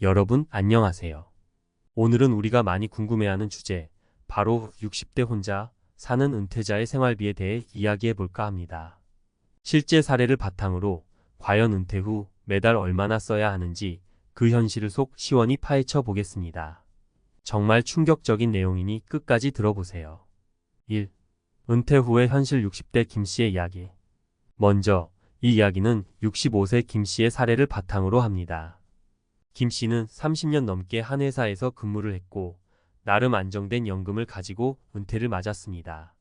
여러분 안녕하세요. 오늘은 우리가 많이 궁금해하는 주제, 바로 60대 혼자 사는 은퇴자의 생활비에 대해 이야기해 볼까 합니다. 실제 사례를 바탕으로 과연 은퇴 후 매달 얼마나 써야 하는지 그 현실을 속 시원히 파헤쳐 보겠습니다. 정말 충격적인 내용이니 끝까지 들어보세요. 1. 은퇴 후의 현실 60대 김 씨의 이야기. 먼저 이 이야기는 65세 김 씨의 사례를 바탕으로 합니다. 김 씨는 30년 넘게 한 회사에서 근무를 했고 나름 안정된 연금을 가지고 은퇴를 맞았습니다.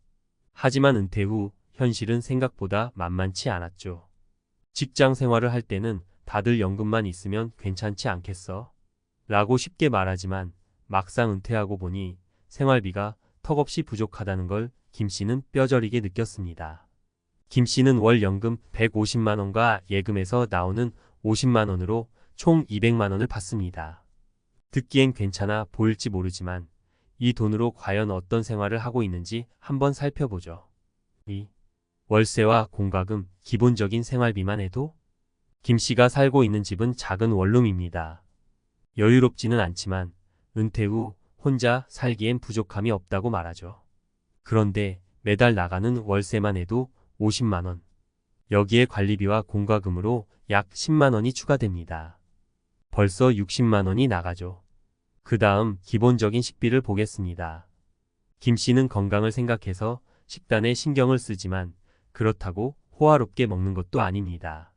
하지만 은퇴 후 현실은 생각보다 만만치 않았죠. 직장 생활을 할 때는 다들 연금만 있으면 괜찮지 않겠어? 라고 쉽게 말하지만 막상 은퇴하고 보니 생활비가 턱없이 부족하다는 걸 김 씨는 뼈저리게 느꼈습니다. 김 씨는 월 연금 150만 원과 예금에서 나오는 50만 원으로 총 200만 원을 받습니다. 듣기엔 괜찮아 보일지 모르지만 이 돈으로 과연 어떤 생활을 하고 있는지 한번 살펴보죠. 2. 월세와 공과금, 기본적인 생활비만 해도 김 씨가 살고 있는 집은 작은 원룸입니다. 여유롭지는 않지만 은퇴 후 혼자 살기엔 부족함이 없다고 말하죠. 그런데 매달 나가는 월세만 해도 50만 원. 여기에 관리비와 공과금으로 약 10만 원이 추가됩니다. 벌써 60만 원이 나가죠. 그 다음 기본적인 식비를 보겠습니다. 김 씨는 건강을 생각해서 식단에 신경을 쓰지만 그렇다고 호화롭게 먹는 것도 아닙니다.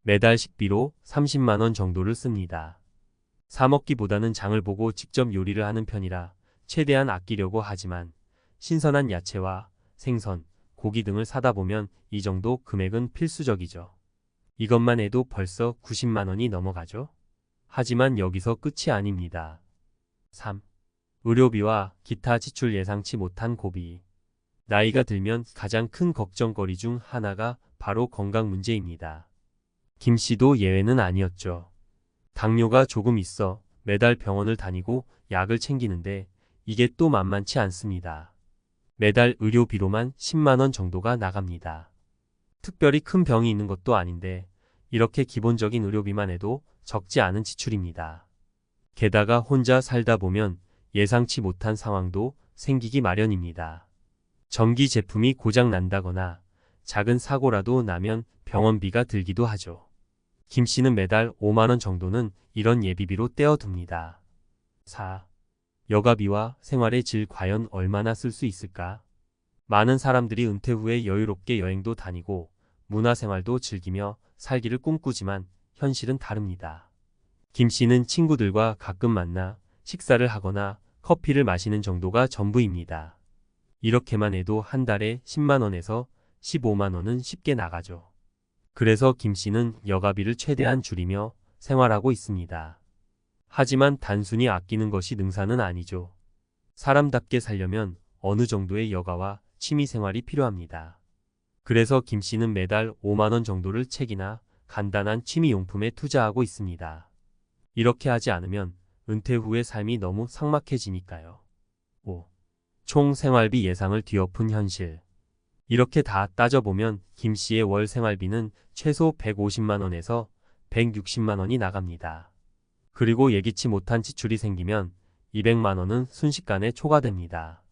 매달 식비로 30만 원 정도를 씁니다. 사 먹기보다는 장을 보고 직접 요리를 하는 편이라 최대한 아끼려고 하지만 신선한 야채와 생선, 고기 등을 사다 보면 이 정도 금액은 필수적이죠. 이것만 해도 벌써 90만 원이 넘어가죠. 하지만 여기서 끝이 아닙니다. 3. 의료비와 기타 지출 예상치 못한 고비. 나이가 들면 가장 큰 걱정거리 중 하나가 바로 건강 문제입니다. 김 씨도 예외는 아니었죠. 당뇨가 조금 있어 매달 병원을 다니고 약을 챙기는데 이게 또 만만치 않습니다. 매달 의료비로만 10만 원 정도가 나갑니다. 특별히 큰 병이 있는 것도 아닌데 이렇게 기본적인 의료비만 해도 적지 않은 지출입니다. 게다가 혼자 살다 보면 예상치 못한 상황도 생기기 마련입니다. 전기 제품이 고장 난다거나 작은 사고라도 나면 병원비가 들기도 하죠. 김 씨는 매달 5만 원 정도는 이런 예비비로 떼어둡니다. 4. 여가비와 생활의 질 과연 얼마나 쓸 수 있을까? 많은 사람들이 은퇴 후에 여유롭게 여행도 다니고 문화생활도 즐기며 살기를 꿈꾸지만 현실은 다릅니다. 김 씨는 친구들과 가끔 만나 식사를 하거나 커피를 마시는 정도가 전부입니다. 이렇게만 해도 한 달에 10만 원에서 15만 원은 쉽게 나가죠. 그래서 김 씨는 여가비를 최대한 줄이며 생활하고 있습니다. 하지만 단순히 아끼는 것이 능사는 아니죠. 사람답게 살려면 어느 정도의 여가와 취미 생활이 필요합니다. 그래서 김 씨는 매달 5만 원 정도를 책이나 간단한 취미용품에 투자하고 있습니다. 이렇게 하지 않으면 은퇴 후의 삶이 너무 삭막해지니까요. 5. 총 생활비 예상을 뒤엎은 현실. 이렇게 다 따져보면 김 씨의 월 생활비는 최소 150만 원에서 160만 원이 나갑니다. 그리고 예기치 못한 지출이 생기면 200만 원은 순식간에 초과됩니다.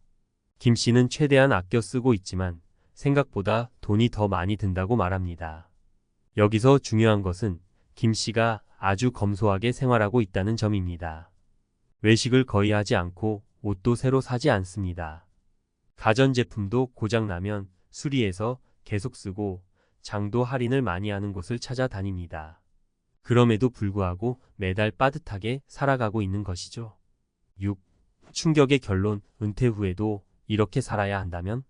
김 씨는 최대한 아껴 쓰고 있지만 생각보다 돈이 더 많이 든다고 말합니다. 여기서 중요한 것은 김 씨가 아주 검소하게 생활하고 있다는 점입니다. 외식을 거의 하지 않고 옷도 새로 사지 않습니다. 가전제품도 고장나면 수리해서 계속 쓰고 장도 할인을 많이 하는 곳을 찾아다닙니다. 그럼에도 불구하고 매달 빠듯하게 살아가고 있는 것이죠. 6. 충격의 결론, 은퇴 후에도 이렇게 살아야 한다면?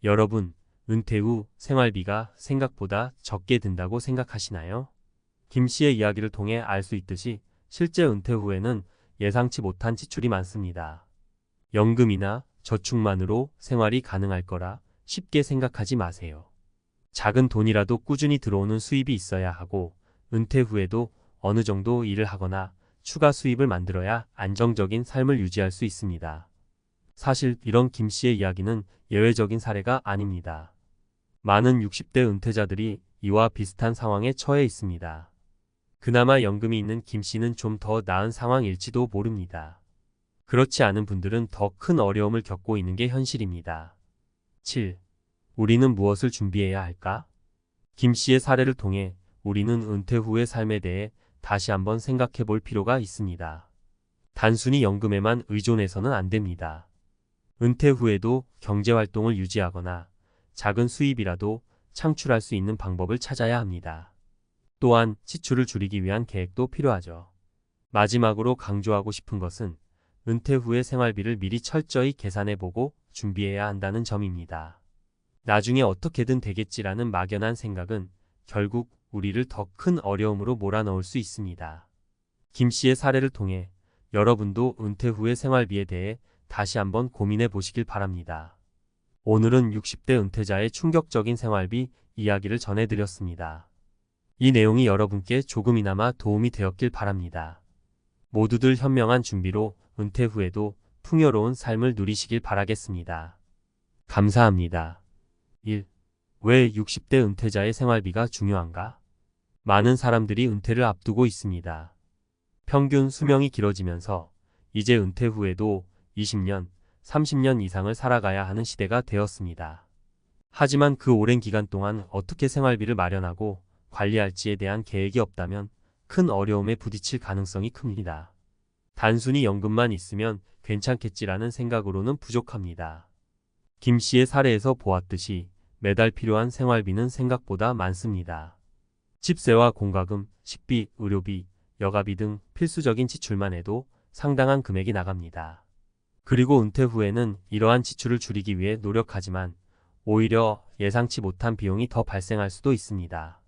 여러분, 은퇴 후 생활비가 생각보다 적게 든다고 생각하시나요? 김 씨의 이야기를 통해 알 수 있듯이 실제 은퇴 후에는 예상치 못한 지출이 많습니다. 연금이나 저축만으로 생활이 가능할 거라 쉽게 생각하지 마세요. 작은 돈이라도 꾸준히 들어오는 수입이 있어야 하고 은퇴 후에도 어느 정도 일을 하거나 추가 수입을 만들어야 안정적인 삶을 유지할 수 있습니다. 사실 이런 김 씨의 이야기는 예외적인 사례가 아닙니다. 많은 60대 은퇴자들이 이와 비슷한 상황에 처해 있습니다. 그나마 연금이 있는 김 씨는 좀 더 나은 상황일지도 모릅니다. 그렇지 않은 분들은 더 큰 어려움을 겪고 있는 게 현실입니다. 7. 우리는 무엇을 준비해야 할까? 김 씨의 사례를 통해 우리는 은퇴 후의 삶에 대해 다시 한번 생각해 볼 필요가 있습니다. 단순히 연금에만 의존해서는 안 됩니다. 은퇴 후에도 경제활동을 유지하거나 작은 수입이라도 창출할 수 있는 방법을 찾아야 합니다. 또한 지출을 줄이기 위한 계획도 필요하죠. 마지막으로 강조하고 싶은 것은 은퇴 후의 생활비를 미리 철저히 계산해보고 준비해야 한다는 점입니다. 나중에 어떻게든 되겠지라는 막연한 생각은 결국 우리를 더 큰 어려움으로 몰아넣을 수 있습니다. 김 씨의 사례를 통해 여러분도 은퇴 후의 생활비에 대해 다시 한번 고민해 보시길 바랍니다. 오늘은 60대 은퇴자의 충격적인 생활비 이야기를 전해드렸습니다. 이 내용이 여러분께 조금이나마 도움이 되었길 바랍니다. 모두들 현명한 준비로 은퇴 후에도 풍요로운 삶을 누리시길 바라겠습니다. 감사합니다. 1. 왜 60대 은퇴자의 생활비가 중요한가? 많은 사람들이 은퇴를 앞두고 있습니다. 평균 수명이 길어지면서 이제 은퇴 후에도 20년, 30년 이상을 살아가야 하는 시대가 되었습니다. 하지만 그 오랜 기간 동안 어떻게 생활비를 마련하고 관리할지에 대한 계획이 없다면 큰 어려움에 부딪힐 가능성이 큽니다. 단순히 연금만 있으면 괜찮겠지라는 생각으로는 부족합니다. 김 씨의 사례에서 보았듯이 매달 필요한 생활비는 생각보다 많습니다. 집세와 공과금, 식비, 의료비, 여가비 등 필수적인 지출만 해도 상당한 금액이 나갑니다. 그리고 은퇴 후에는 이러한 지출을 줄이기 위해 노력하지만 오히려 예상치 못한 비용이 더 발생할 수도 있습니다.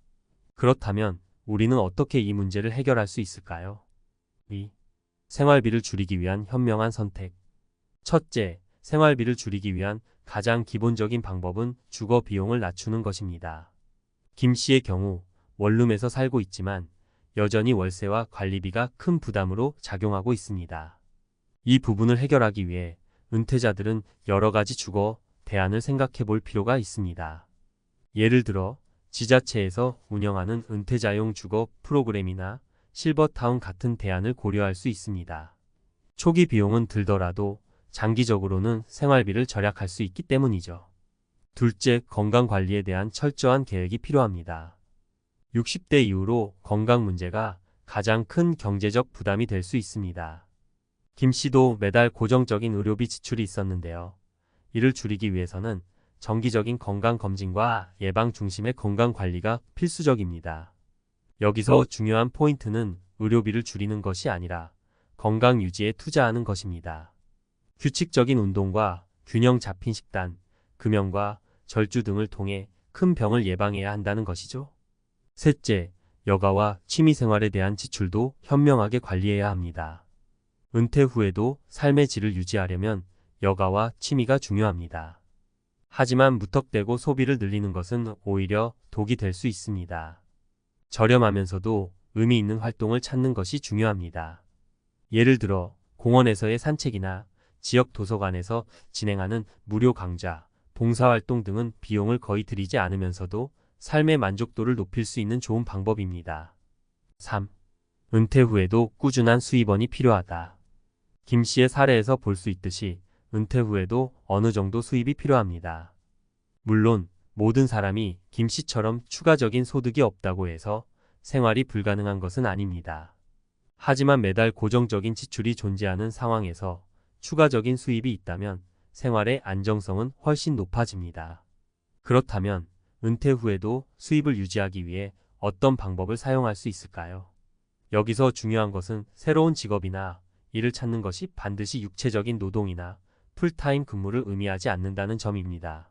그렇다면 우리는 어떻게 이 문제를 해결할 수 있을까요? 2. 생활비를 줄이기 위한 현명한 선택. 첫째, 생활비를 줄이기 위한 가장 기본적인 방법은 주거 비용을 낮추는 것입니다. 김 씨의 경우 원룸에서 살고 있지만 여전히 월세와 관리비가 큰 부담으로 작용하고 있습니다. 이 부분을 해결하기 위해 은퇴자들은 여러 가지 주거 대안을 생각해 볼 필요가 있습니다. 예를 들어 지자체에서 운영하는 은퇴자용 주거 프로그램이나 실버타운 같은 대안을 고려할 수 있습니다. 초기 비용은 들더라도 장기적으로는 생활비를 절약할 수 있기 때문이죠. 둘째, 건강관리에 대한 철저한 계획이 필요합니다. 60대 이후로 건강 문제가 가장 큰 경제적 부담이 될 수 있습니다. 김 씨도 매달 고정적인 의료비 지출이 있었는데요. 이를 줄이기 위해서는 정기적인 건강검진과 예방 중심의 건강관리가 필수적입니다. 여기서 중요한 포인트는 의료비를 줄이는 것이 아니라 건강 유지에 투자하는 것입니다. 규칙적인 운동과 균형 잡힌 식단, 금연과 절주 등을 통해 큰 병을 예방해야 한다는 것이죠. 셋째, 여가와 취미생활에 대한 지출도 현명하게 관리해야 합니다. 은퇴 후에도 삶의 질을 유지하려면 여가와 취미가 중요합니다. 하지만 무턱대고 소비를 늘리는 것은 오히려 독이 될 수 있습니다. 저렴하면서도 의미 있는 활동을 찾는 것이 중요합니다. 예를 들어 공원에서의 산책이나 지역 도서관에서 진행하는 무료 강좌, 봉사활동 등은 비용을 거의 들이지 않으면서도 삶의 만족도를 높일 수 있는 좋은 방법입니다. 3. 은퇴 후에도 꾸준한 수입원이 필요하다. 김 씨의 사례에서 볼 수 있듯이 은퇴 후에도 어느 정도 수입이 필요합니다. 물론 모든 사람이 김 씨처럼 추가적인 소득이 없다고 해서 생활이 불가능한 것은 아닙니다. 하지만 매달 고정적인 지출이 존재하는 상황에서 추가적인 수입이 있다면 생활의 안정성은 훨씬 높아집니다. 그렇다면 은퇴 후에도 수입을 유지하기 위해 어떤 방법을 사용할 수 있을까요? 여기서 중요한 것은 새로운 직업이나 일을 찾는 것이 반드시 육체적인 노동이나 풀타임 근무를 의미하지 않는다는 점입니다.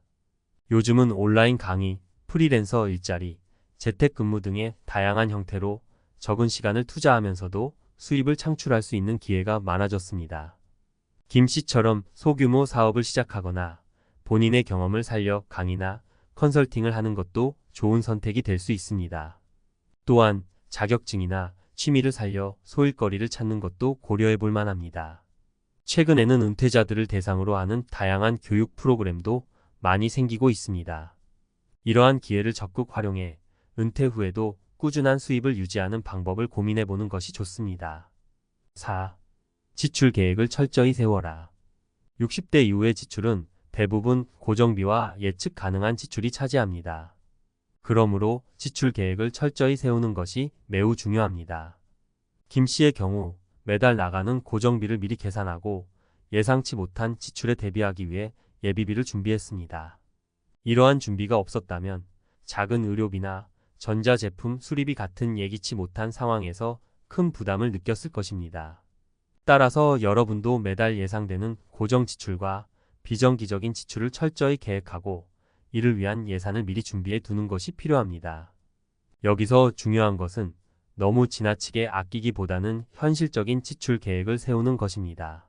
요즘은 온라인 강의, 프리랜서 일자리, 재택근무 등의 다양한 형태로 적은 시간을 투자하면서도 수입을 창출할 수 있는 기회가 많아졌습니다. 김 씨처럼 소규모 사업을 시작하거나 본인의 경험을 살려 강의나 컨설팅을 하는 것도 좋은 선택이 될 수 있습니다. 또한 자격증이나 취미를 살려 소일거리를 찾는 것도 고려해 볼 만합니다. 최근에는 은퇴자들을 대상으로 하는 다양한 교육 프로그램도 많이 생기고 있습니다. 이러한 기회를 적극 활용해 은퇴 후에도 꾸준한 수입을 유지하는 방법을 고민해 보는 것이 좋습니다. 4. 지출 계획을 철저히 세워라. 60대 이후의 지출은 대부분 고정비와 예측 가능한 지출이 차지합니다. 그러므로 지출 계획을 철저히 세우는 것이 매우 중요합니다. 김 씨의 경우 매달 나가는 고정비를 미리 계산하고 예상치 못한 지출에 대비하기 위해 예비비를 준비했습니다. 이러한 준비가 없었다면 작은 의료비나 전자제품 수리비 같은 예기치 못한 상황에서 큰 부담을 느꼈을 것입니다. 따라서 여러분도 매달 예상되는 고정 지출과 비정기적인 지출을 철저히 계획하고 이를 위한 예산을 미리 준비해 두는 것이 필요합니다. 여기서 중요한 것은 너무 지나치게 아끼기보다는 현실적인 지출 계획을 세우는 것입니다.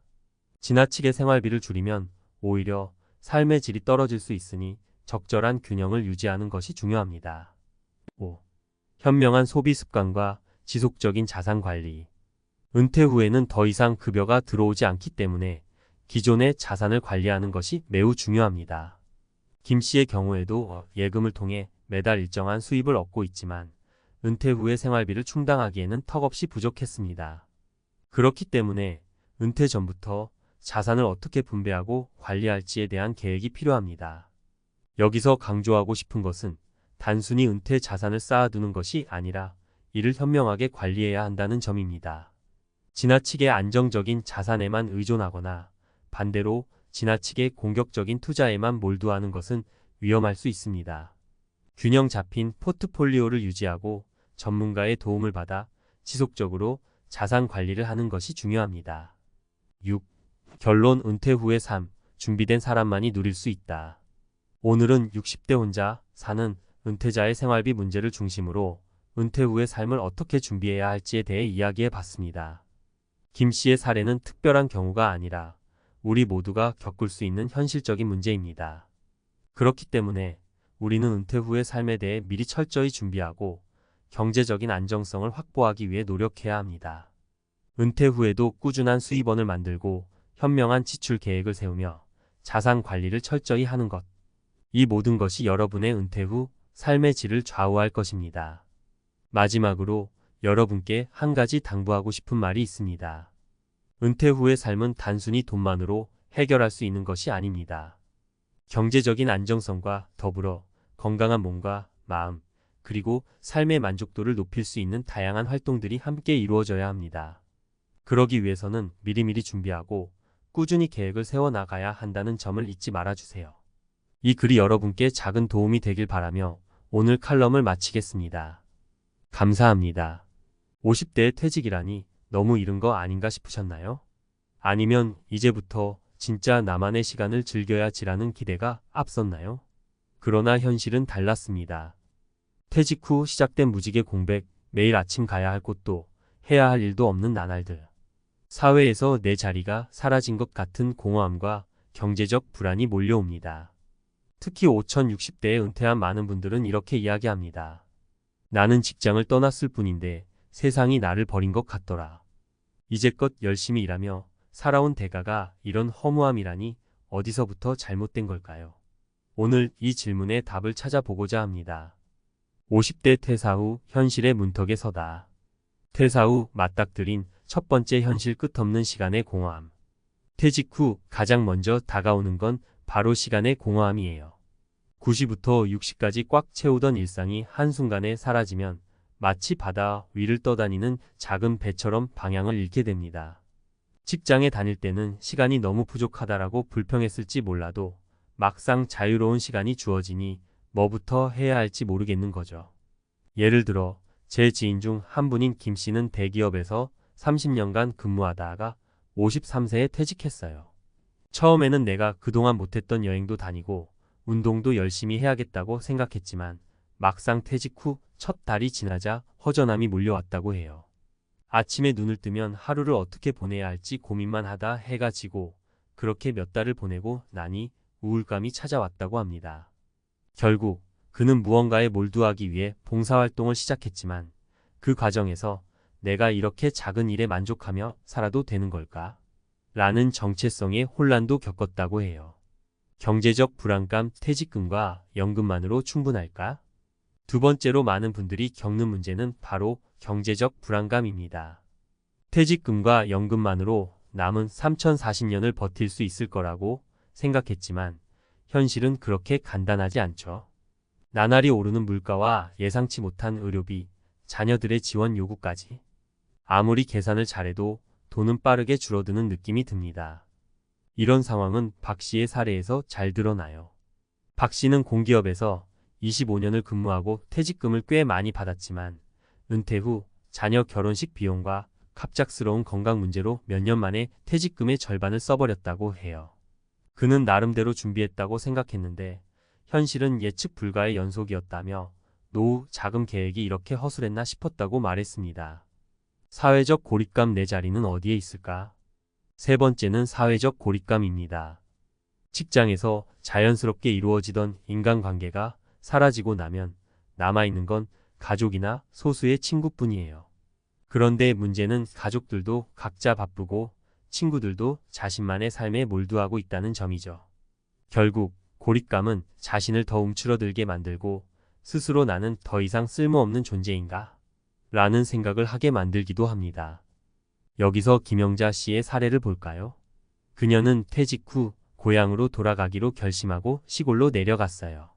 지나치게 생활비를 줄이면 오히려 삶의 질이 떨어질 수 있으니 적절한 균형을 유지하는 것이 중요합니다. 5. 현명한 소비 습관과 지속적인 자산 관리. 은퇴 후에는 더 이상 급여가 들어오지 않기 때문에 기존의 자산을 관리하는 것이 매우 중요합니다. 김 씨의 경우에도 예금을 통해 매달 일정한 수입을 얻고 있지만 은퇴 후의 생활비를 충당하기에는 턱없이 부족했습니다. 그렇기 때문에 은퇴 전부터 자산을 어떻게 분배하고 관리할지에 대한 계획이 필요합니다. 여기서 강조하고 싶은 것은 단순히 은퇴 자산을 쌓아두는 것이 아니라 이를 현명하게 관리해야 한다는 점입니다. 지나치게 안정적인 자산에만 의존하거나 반대로 지나치게 공격적인 투자에만 몰두하는 것은 위험할 수 있습니다. 균형 잡힌 포트폴리오를 유지하고 전문가의 도움을 받아 지속적으로 자산 관리를 하는 것이 중요합니다. 6. 결론 은퇴 후의 삶, 준비된 사람만이 누릴 수 있다. 오늘은 60대 혼자 사는 은퇴자의 생활비 문제를 중심으로 은퇴 후의 삶을 어떻게 준비해야 할지에 대해 이야기해 봤습니다. 김 씨의 사례는 특별한 경우가 아니라 우리 모두가 겪을 수 있는 현실적인 문제입니다. 그렇기 때문에 우리는 은퇴 후의 삶에 대해 미리 철저히 준비하고 경제적인 안정성을 확보하기 위해 노력해야 합니다. 은퇴 후에도 꾸준한 수입원을 만들고 현명한 지출 계획을 세우며 자산 관리를 철저히 하는 것. 이 모든 것이 여러분의 은퇴 후 삶의 질을 좌우할 것입니다. 마지막으로 여러분께 한 가지 당부하고 싶은 말이 있습니다. 은퇴 후의 삶은 단순히 돈만으로 해결할 수 있는 것이 아닙니다. 경제적인 안정성과 더불어 건강한 몸과 마음, 그리고 삶의 만족도를 높일 수 있는 다양한 활동들이 함께 이루어져야 합니다. 그러기 위해서는 미리미리 준비하고 꾸준히 계획을 세워나가야 한다는 점을 잊지 말아주세요. 이 글이 여러분께 작은 도움이 되길 바라며 오늘 칼럼을 마치겠습니다. 감사합니다. 50대의 퇴직이라니 너무 이른 거 아닌가 싶으셨나요? 아니면 이제부터 진짜 나만의 시간을 즐겨야지라는 기대가 앞섰나요? 그러나 현실은 달랐습니다. 퇴직 후 시작된 무지개 공백, 매일 아침 가야 할 곳도 해야 할 일도 없는 나날들. 사회에서 내 자리가 사라진 것 같은 공허함과 경제적 불안이 몰려옵니다. 특히 5060대에 은퇴한 많은 분들은 이렇게 이야기합니다. 나는 직장을 떠났을 뿐인데 세상이 나를 버린 것 같더라. 이제껏 열심히 일하며 살아온 대가가 이런 허무함이라니 어디서부터 잘못된 걸까요? 오늘 이 질문에 답을 찾아보고자 합니다. 50대 퇴사 후 현실의 문턱에 서다. 퇴사 후 맞닥뜨린 첫 번째 현실 끝없는 시간의 공허함. 퇴직 후 가장 먼저 다가오는 건 바로 시간의 공허함이에요. 9시부터 6시까지 꽉 채우던 일상이 한순간에 사라지면 마치 바다 위를 떠다니는 작은 배처럼 방향을 잃게 됩니다. 직장에 다닐 때는 시간이 너무 부족하다라고 불평했을지 몰라도 막상 자유로운 시간이 주어지니 뭐부터 해야 할지 모르겠는 거죠. 예를 들어 제 지인 중 한 분인 김 씨는 대기업에서 30년간 근무하다가 53세에 퇴직했어요. 처음에는 내가 그동안 못했던 여행도 다니고 운동도 열심히 해야겠다고 생각했지만 막상 퇴직 후 첫 달이 지나자 허전함이 몰려왔다고 해요. 아침에 눈을 뜨면 하루를 어떻게 보내야 할지 고민만 하다 해가 지고 그렇게 몇 달을 보내고 나니 우울감이 찾아왔다고 합니다. 결국 그는 무언가에 몰두하기 위해 봉사활동을 시작했지만 그 과정에서 내가 이렇게 작은 일에 만족하며 살아도 되는 걸까? 라는 정체성의 혼란도 겪었다고 해요. 경제적 불안감, 퇴직금과 연금만으로 충분할까? 두 번째로 많은 분들이 겪는 문제는 바로 경제적 불안감입니다. 퇴직금과 연금만으로 남은 3040년을 버틸 수 있을 거라고 생각했지만 현실은 그렇게 간단하지 않죠. 나날이 오르는 물가와 예상치 못한 의료비, 자녀들의 지원 요구까지. 아무리 계산을 잘해도 돈은 빠르게 줄어드는 느낌이 듭니다. 이런 상황은 박 씨의 사례에서 잘 드러나요. 박 씨는 공기업에서 25년을 근무하고 퇴직금을 꽤 많이 받았지만 은퇴 후 자녀 결혼식 비용과 갑작스러운 건강 문제로 몇 년 만에 퇴직금의 절반을 써버렸다고 해요. 그는 나름대로 준비했다고 생각했는데 현실은 예측 불가의 연속이었다며 노후 자금 계획이 이렇게 허술했나 싶었다고 말했습니다. 사회적 고립감 내 자리는 어디에 있을까? 세 번째는 사회적 고립감입니다. 직장에서 자연스럽게 이루어지던 인간관계가 사라지고 나면 남아있는 건 가족이나 소수의 친구뿐이에요. 그런데 문제는 가족들도 각자 바쁘고 친구들도 자신만의 삶에 몰두하고 있다는 점이죠. 결국 고립감은 자신을 더 움츠러들게 만들고 스스로 나는 더 이상 쓸모없는 존재인가? 라는 생각을 하게 만들기도 합니다. 여기서 김영자 씨의 사례를 볼까요? 그녀는 퇴직 후 고향으로 돌아가기로 결심하고 시골로 내려갔어요.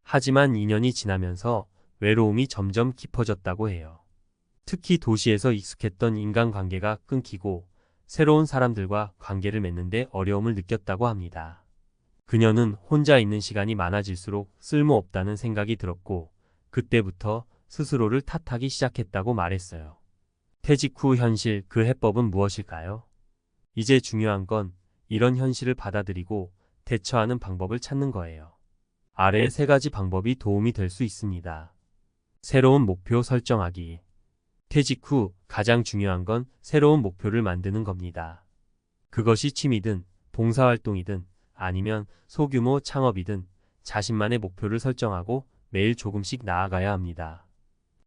하지만 2년이 지나면서 외로움이 점점 깊어졌다고 해요. 특히 도시에서 익숙했던 인간관계가 끊기고 새로운 사람들과 관계를 맺는데 어려움을 느꼈다고 합니다. 그녀는 혼자 있는 시간이 많아질수록 쓸모없다는 생각이 들었고 그때부터 스스로를 탓하기 시작했다고 말했어요. 퇴직 후 현실 그 해법은 무엇일까요? 이제 중요한 건 이런 현실을 받아들이고 대처하는 방법을 찾는 거예요. 아래 세 가지 방법이 도움이 될 수 있습니다. 새로운 목표 설정하기. 퇴직 후 가장 중요한 건 새로운 목표를 만드는 겁니다. 그것이 취미든 봉사활동이든 아니면 소규모 창업이든 자신만의 목표를 설정하고 매일 조금씩 나아가야 합니다.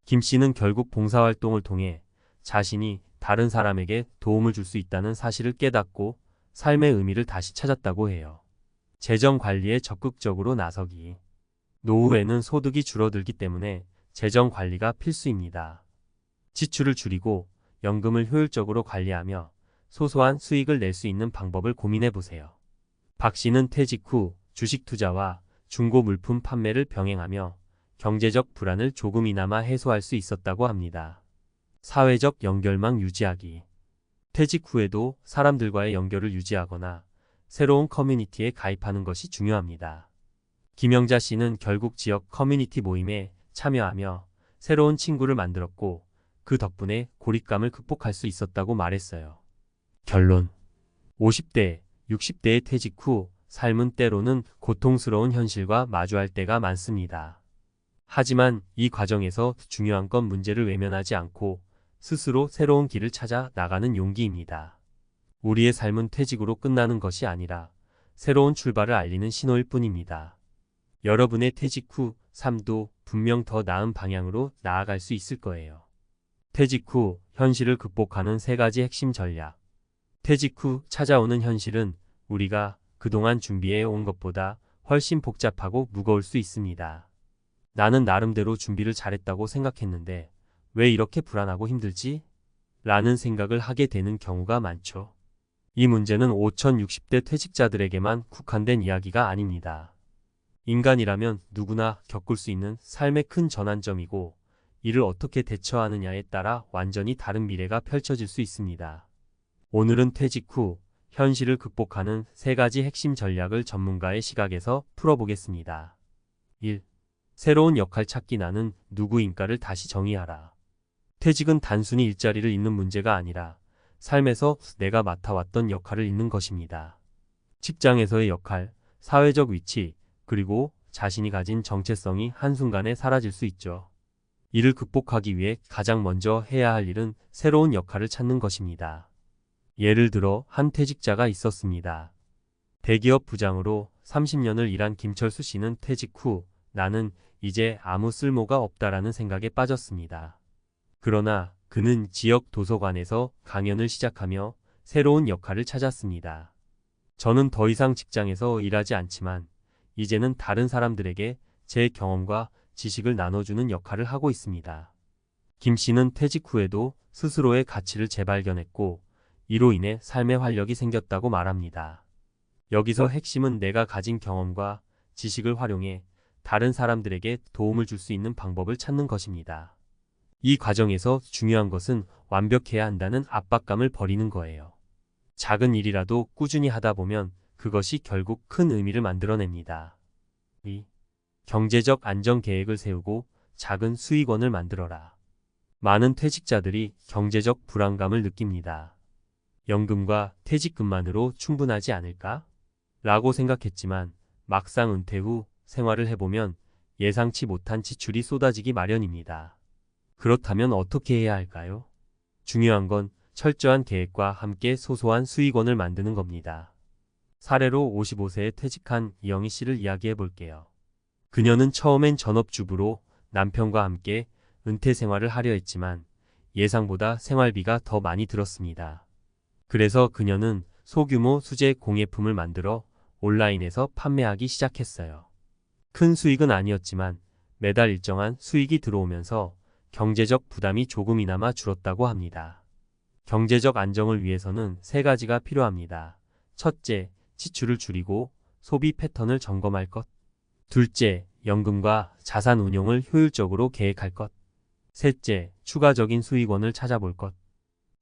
김 씨는 결국 봉사활동을 통해 자신이 다른 사람에게 도움을 줄 수 있다는 사실을 깨닫고 삶의 의미를 다시 찾았다고 해요. 재정 관리에 적극적으로 나서기. 노후에는 소득이 줄어들기 때문에 재정 관리가 필수입니다. 지출을 줄이고 연금을 효율적으로 관리하며 소소한 수익을 낼 수 있는 방법을 고민해 보세요. 박 씨는 퇴직 후 주식 투자와 중고 물품 판매를 병행하며 경제적 불안을 조금이나마 해소할 수 있었다고 합니다. 사회적 연결망 유지하기. 퇴직 후에도 사람들과의 연결을 유지하거나 새로운 커뮤니티에 가입하는 것이 중요합니다. 김영자 씨는 결국 지역 커뮤니티 모임에 참여하며 새로운 친구를 만들었고 그 덕분에 고립감을 극복할 수 있었다고 말했어요. 결론. 50대, 60대의 퇴직 후 삶은 때로는 고통스러운 현실과 마주할 때가 많습니다. 하지만 이 과정에서 중요한 건 문제를 외면하지 않고 스스로 새로운 길을 찾아 나가는 용기입니다. 우리의 삶은 퇴직으로 끝나는 것이 아니라 새로운 출발을 알리는 신호일 뿐입니다. 여러분의 퇴직 후 삶도 분명 더 나은 방향으로 나아갈 수 있을 거예요. 퇴직 후 현실을 극복하는 세 가지 핵심 전략. 퇴직 후 찾아오는 현실은 우리가 그동안 준비해 온 것보다 훨씬 복잡하고 무거울 수 있습니다. 나는 나름대로 준비를 잘했다고 생각했는데 왜 이렇게 불안하고 힘들지? 라는 생각을 하게 되는 경우가 많죠. 이 문제는 5060대 퇴직자들에게만 국한된 이야기가 아닙니다. 인간이라면 누구나 겪을 수 있는 삶의 큰 전환점이고 이를 어떻게 대처하느냐에 따라 완전히 다른 미래가 펼쳐질 수 있습니다. 오늘은 퇴직 후 현실을 극복하는 세 가지 핵심 전략을 전문가의 시각에서 풀어보겠습니다. 1. 새로운 역할 찾기. 나는 누구인가를 다시 정의하라. 퇴직은 단순히 일자리를 잇는 문제가 아니라 삶에서 내가 맡아왔던 역할을 잇는 것입니다. 직장에서의 역할, 사회적 위치, 그리고 자신이 가진 정체성이 한순간에 사라질 수 있죠. 이를 극복하기 위해 가장 먼저 해야 할 일은 새로운 역할을 찾는 것입니다. 예를 들어 한 퇴직자가 있었습니다. 대기업 부장으로 30년을 일한 김철수 씨는 퇴직 후 나는 이제 아무 쓸모가 없다라는 생각에 빠졌습니다. 그러나 그는 지역 도서관에서 강연을 시작하며 새로운 역할을 찾았습니다. 저는 더 이상 직장에서 일하지 않지만 이제는 다른 사람들에게 제 경험과 지식을 나눠주는 역할을 하고 있습니다. 김 씨는 퇴직 후에도 스스로의 가치를 재발견했고 이로 인해 삶의 활력이 생겼다고 말합니다. 여기서 핵심은 내가 가진 경험과 지식을 활용해 다른 사람들에게 도움을 줄 수 있는 방법을 찾는 것입니다. 이 과정에서 중요한 것은 완벽해야 한다는 압박감을 버리는 거예요. 작은 일이라도 꾸준히 하다 보면 그것이 결국 큰 의미를 만들어냅니다. 2. 경제적 안정 계획을 세우고 작은 수익원을 만들어라. 많은 퇴직자들이 경제적 불안감을 느낍니다. 연금과 퇴직금만으로 충분하지 않을까? 라고 생각했지만 막상 은퇴 후 생활을 해보면 예상치 못한 지출이 쏟아지기 마련입니다. 그렇다면 어떻게 해야 할까요? 중요한 건 철저한 계획과 함께 소소한 수익원을 만드는 겁니다. 사례로 55세에 퇴직한 이영희 씨를 이야기해 볼게요. 그녀는 처음엔 전업주부로 남편과 함께 은퇴 생활을 하려 했지만 예상보다 생활비가 더 많이 들었습니다. 그래서 그녀는 소규모 수제 공예품을 만들어 온라인에서 판매하기 시작했어요. 큰 수익은 아니었지만 매달 일정한 수익이 들어오면서 경제적 부담이 조금이나마 줄었다고 합니다. 경제적 안정을 위해서는 세 가지가 필요합니다. 첫째, 지출을 줄이고 소비 패턴을 점검할 것. 둘째, 연금과 자산 운용을 효율적으로 계획할 것. 셋째, 추가적인 수익원을 찾아볼 것.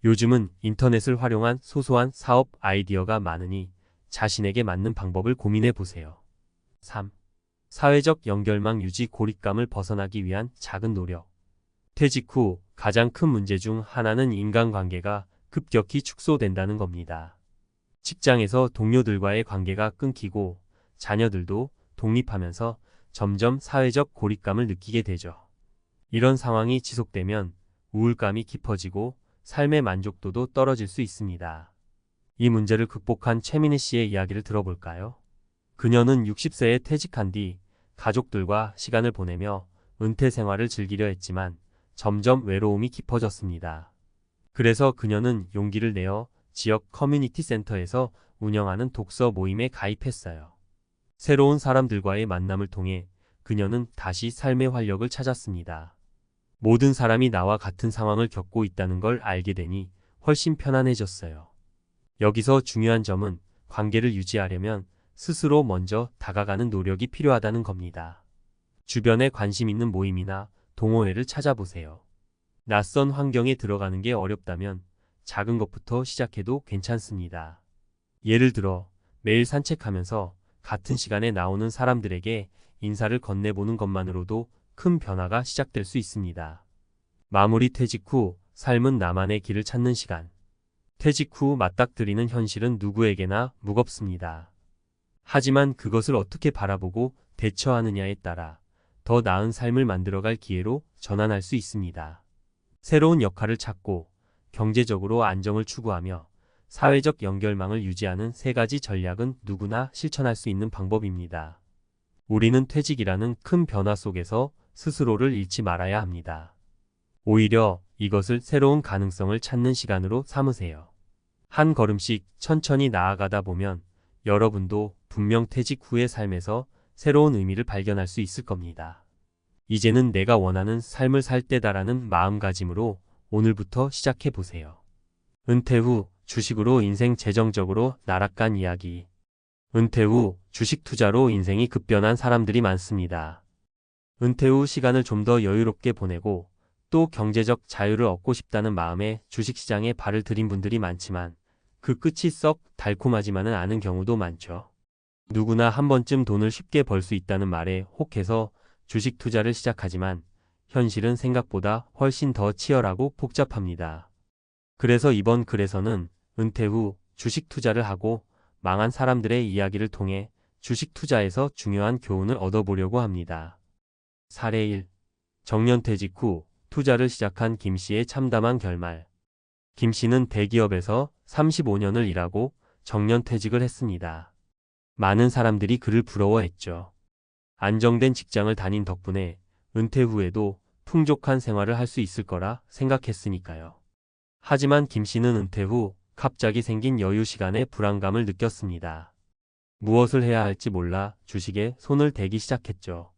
요즘은 인터넷을 활용한 소소한 사업 아이디어가 많으니 자신에게 맞는 방법을 고민해 보세요. 3. 사회적 연결망 유지 고립감을 벗어나기 위한 작은 노력. 퇴직 후 가장 큰 문제 중 하나는 인간관계가 급격히 축소된다는 겁니다. 직장에서 동료들과의 관계가 끊기고 자녀들도 독립하면서 점점 사회적 고립감을 느끼게 되죠. 이런 상황이 지속되면 우울감이 깊어지고 삶의 만족도도 떨어질 수 있습니다. 이 문제를 극복한 최민희 씨의 이야기를 들어볼까요? 그녀는 60세에 퇴직한 뒤 가족들과 시간을 보내며 은퇴 생활을 즐기려 했지만 점점 외로움이 깊어졌습니다. 그래서 그녀는 용기를 내어 지역 커뮤니티 센터에서 운영하는 독서 모임에 가입했어요. 새로운 사람들과의 만남을 통해 그녀는 다시 삶의 활력을 찾았습니다. 모든 사람이 나와 같은 상황을 겪고 있다는 걸 알게 되니 훨씬 편안해졌어요. 여기서 중요한 점은 관계를 유지하려면 스스로 먼저 다가가는 노력이 필요하다는 겁니다. 주변에 관심 있는 모임이나 동호회를 찾아보세요. 낯선 환경에 들어가는 게 어렵다면 작은 것부터 시작해도 괜찮습니다. 예를 들어 매일 산책하면서 같은 시간에 나오는 사람들에게 인사를 건네보는 것만으로도 큰 변화가 시작될 수 있습니다. 마무리 퇴직 후 삶은 나만의 길을 찾는 시간. 퇴직 후 맞닥뜨리는 현실은 누구에게나 무겁습니다. 하지만 그것을 어떻게 바라보고 대처하느냐에 따라 더 나은 삶을 만들어갈 기회로 전환할 수 있습니다. 새로운 역할을 찾고 경제적으로 안정을 추구하며 사회적 연결망을 유지하는 세 가지 전략은 누구나 실천할 수 있는 방법입니다. 우리는 퇴직이라는 큰 변화 속에서 스스로를 잃지 말아야 합니다. 오히려 이것을 새로운 가능성을 찾는 시간으로 삼으세요. 한 걸음씩 천천히 나아가다 보면 여러분도 분명 퇴직 후의 삶에서 새로운 의미를 발견할 수 있을 겁니다. 이제는 내가 원하는 삶을 살 때다라는 마음가짐으로 오늘부터 시작해 보세요. 은퇴 후 주식으로 인생 재정적으로 나락간 이야기. 은퇴 후 주식 투자로 인생이 급변한 사람들이 많습니다. 은퇴 후 시간을 좀 더 여유롭게 보내고 또 경제적 자유를 얻고 싶다는 마음에 주식시장에 발을 들인 분들이 많지만 그 끝이 썩 달콤하지만은 않은 경우도 많죠. 누구나 한 번쯤 돈을 쉽게 벌 수 있다는 말에 혹해서 주식 투자를 시작하지만 현실은 생각보다 훨씬 더 치열하고 복잡합니다. 그래서 이번 글에서는 은퇴 후 주식 투자를 하고 망한 사람들의 이야기를 통해 주식 투자에서 중요한 교훈을 얻어보려고 합니다. 사례 1. 정년퇴직 후 투자를 시작한 김 씨의 참담한 결말. 김 씨는 대기업에서 35년을 일하고 정년퇴직을 했습니다. 많은 사람들이 그를 부러워했죠. 안정된 직장을 다닌 덕분에 은퇴 후에도 풍족한 생활을 할 수 있을 거라 생각했으니까요. 하지만 김 씨는 은퇴 후 갑자기 생긴 여유 시간에 불안감을 느꼈습니다. 무엇을 해야 할지 몰라 주식에 손을 대기 시작했죠.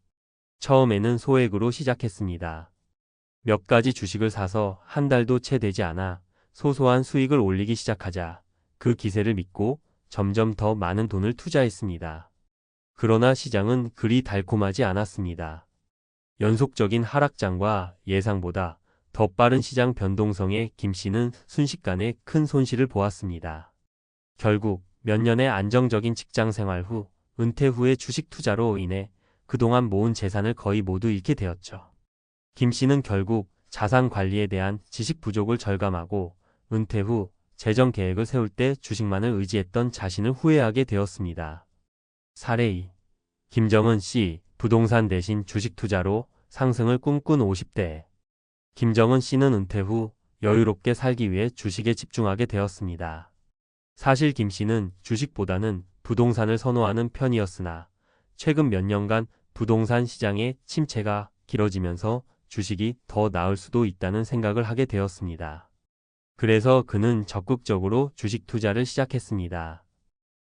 처음에는 소액으로 시작했습니다. 몇 가지 주식을 사서 한 달도 채 되지 않아 소소한 수익을 올리기 시작하자 그 기세를 믿고 점점 더 많은 돈을 투자했습니다. 그러나 시장은 그리 달콤하지 않았습니다. 연속적인 하락장과 예상보다 더 빠른 시장 변동성에 김 씨는 순식간에 큰 손실을 보았습니다. 결국 몇 년의 안정적인 직장 생활 후 은퇴 후의 주식 투자로 인해 그동안 모은 재산을 거의 모두 잃게 되었죠. 김 씨는 결국 자산 관리에 대한 지식 부족을 절감하고 은퇴 후 재정 계획을 세울 때 주식만을 의지했던 자신을 후회하게 되었습니다. 사례 2. 김정은 씨, 부동산 대신 주식 투자로 상승을 꿈꾼 50대. 김정은 씨는 은퇴 후 여유롭게 살기 위해 주식에 집중하게 되었습니다. 사실 김 씨는 주식보다는 부동산을 선호하는 편이었으나 최근 몇 년간 부동산 시장의 침체가 길어지면서 주식이 더 나을 수도 있다는 생각을 하게 되었습니다. 그래서 그는 적극적으로 주식 투자를 시작했습니다.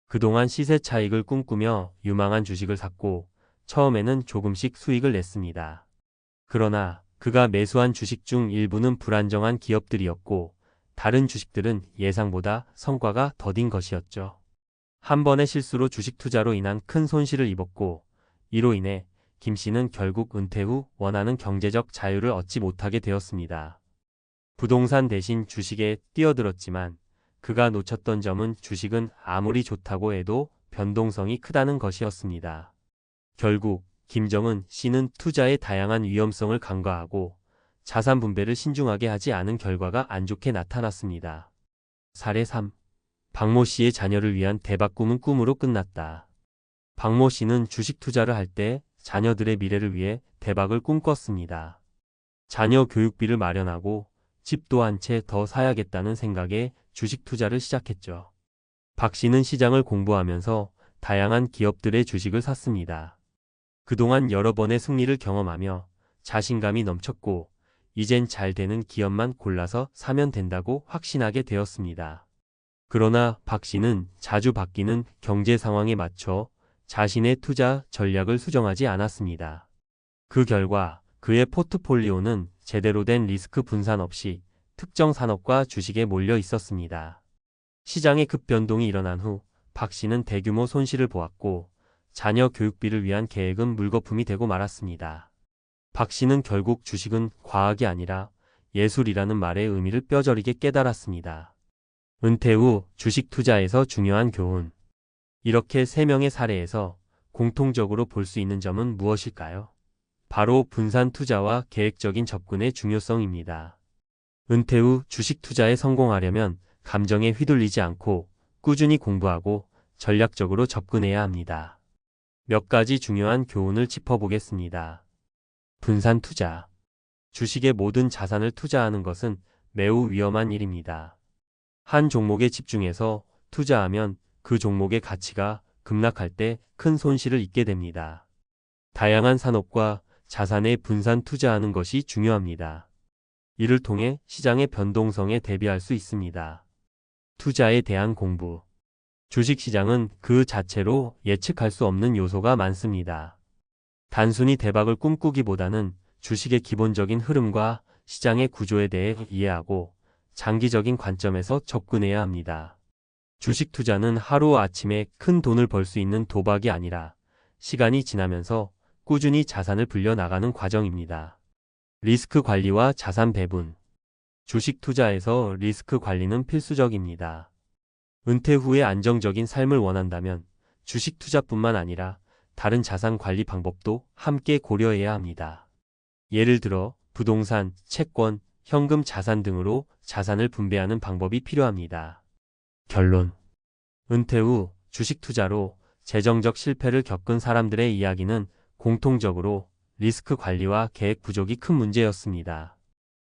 그동안 시세 차익을 꿈꾸며 유망한 주식을 샀고 처음에는 조금씩 수익을 냈습니다. 그러나 그가 매수한 주식 중 일부는 불안정한 기업들이었고 다른 주식들은 예상보다 성과가 더딘 것이었죠. 한 번의 실수로 주식 투자로 인한 큰 손실을 입었고 이로 인해 김 씨는 결국 은퇴 후 원하는 경제적 자유를 얻지 못하게 되었습니다. 부동산 대신 주식에 뛰어들었지만 그가 놓쳤던 점은 주식은 아무리 좋다고 해도 변동성이 크다는 것이었습니다. 결국 김정은 씨는 투자의 다양한 위험성을 간과하고 자산 분배를 신중하게 하지 않은 결과가 안 좋게 나타났습니다. 사례 3. 박모 씨의 자녀를 위한 대박 꿈은 꿈으로 끝났다. 박모 씨는 주식 투자를 할 때 자녀들의 미래를 위해 대박을 꿈꿨습니다. 자녀 교육비를 마련하고 집도 한 채 더 사야겠다는 생각에 주식 투자를 시작했죠. 박 씨는 시장을 공부하면서 다양한 기업들의 주식을 샀습니다. 그동안 여러 번의 승리를 경험하며 자신감이 넘쳤고 이젠 잘 되는 기업만 골라서 사면 된다고 확신하게 되었습니다. 그러나 박 씨는 자주 바뀌는 경제 상황에 맞춰 자신의 투자 전략을 수정하지 않았습니다. 그 결과 그의 포트폴리오는 제대로 된 리스크 분산 없이 특정 산업과 주식에 몰려 있었습니다. 시장의 급변동이 일어난 후 박 씨는 대규모 손실을 보았고 자녀 교육비를 위한 계획은 물거품이 되고 말았습니다. 박 씨는 결국 주식은 과학이 아니라 예술이라는 말의 의미를 뼈저리게 깨달았습니다. 은퇴 후 주식 투자에서 중요한 교훈. 이렇게 3명의 사례에서 공통적으로 볼 수 있는 점은 무엇일까요? 바로 분산 투자와 계획적인 접근의 중요성입니다. 은퇴 후 주식 투자에 성공하려면 감정에 휘둘리지 않고 꾸준히 공부하고 전략적으로 접근해야 합니다. 몇 가지 중요한 교훈을 짚어보겠습니다. 분산 투자. 주식의 모든 자산을 투자하는 것은 매우 위험한 일입니다. 한 종목에 집중해서 투자하면 그 종목의 가치가 급락할 때 큰 손실을 입게 됩니다. 다양한 산업과 자산에 분산 투자하는 것이 중요합니다. 이를 통해 시장의 변동성에 대비할 수 있습니다. 투자에 대한 공부. 주식시장은 그 자체로 예측할 수 없는 요소가 많습니다. 단순히 대박을 꿈꾸기보다는 주식의 기본적인 흐름과 시장의 구조에 대해 이해하고 장기적인 관점에서 접근해야 합니다. 주식 투자는 하루아침에 큰 돈을 벌 수 있는 도박이 아니라 시간이 지나면서 꾸준히 자산을 불려나가는 과정입니다. 리스크 관리와 자산 배분. 주식 투자에서 리스크 관리는 필수적입니다. 은퇴 후에 안정적인 삶을 원한다면 주식 투자뿐만 아니라 다른 자산 관리 방법도 함께 고려해야 합니다. 예를 들어 부동산, 채권, 현금 자산 등으로 자산을 분배하는 방법이 필요합니다. 결론. 은퇴 후 주식 투자로 재정적 실패를 겪은 사람들의 이야기는 공통적으로 리스크 관리와 계획 부족이 큰 문제였습니다.